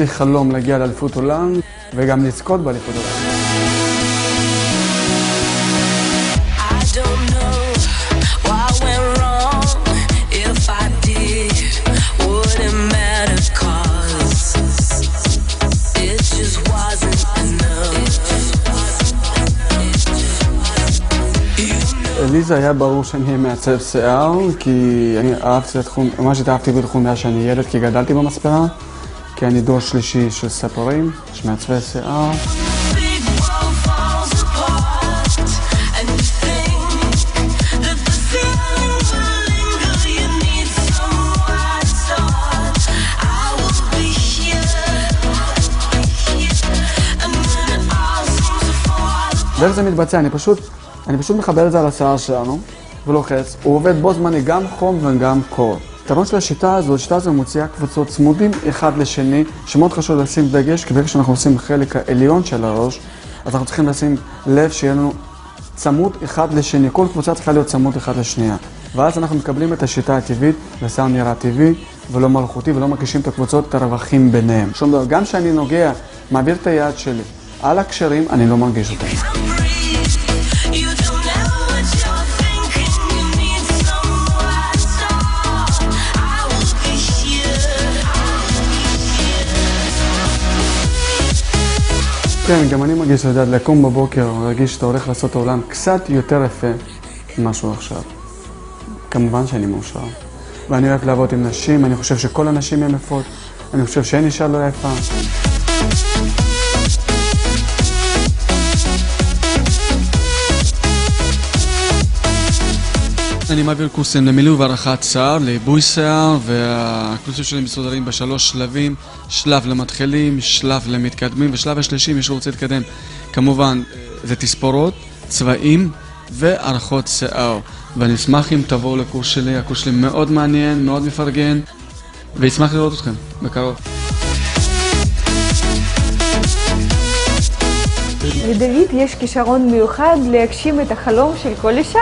לי חלום להגיע לאליפות עולם וגם לזכות באליפות עולם. לי זה היה ברור שאני אהיה מעצב שיער, כי אני אהבתי את התחום, ממש התאהבתי בתחום מאז שאני ילד, כי גדלתי במספרה, כי אני דור שלישי של ספרים, של מעצבי שיער. ואיך זה מתבצע? אני פשוט מחבר את זה על השיער שלנו ולוחץ, הוא עובד בו זמני גם חום וגם קור. היתרון של השיטה הזו מוציאה קבוצות צמודים אחד לשני, שמאוד חשוב לשים דגש, כי ברגע שאנחנו עושים חלק העליון של הראש, אז אנחנו צריכים לשים לב שיהיה לנו צמוד אחד לשני, כל קבוצה צריכה להיות צמוד אחד לשנייה. ואז אנחנו מקבלים את השיטה הטבעית, והשיער נראה טבעי ולא מלאכותי, ולא מרגישים את הקבוצות, את הרווחים ביניהם. שום דבר, גם כשאני נוגע, מעביר את היד שלי על הקשרים, אני לא מרגיש אותם. כן, גם אני מרגיש לדעת לקום בבוקר ולהרגיש שאתה הולך לעשות את העולם קצת יותר יפה ממשהו עכשיו. כמובן שאני מאושר. ואני אוהב לעבוד עם נשים, אני חושב שכל הנשים הן יפות, אני חושב שאין אישה לא יפה. אני מעביר קורסים למילוי וערכת שיער, לעיבוי שיער, והקורסים שלי מסודרים בשלוש שלבים, שלב למתחילים, שלב למתקדמים, ושלב השלישי, מי שרוצה להתקדם, כמובן, זה תספורות, צבעים וערכות שיער. ואני אשמח אם תבואו לקורס שלי, הקורס שלי מאוד מעניין, מאוד מפרגן, ואשמח לראות אתכם בקרוב. לדוד יש כישרון מיוחד להגשים את החלום של כל אישה.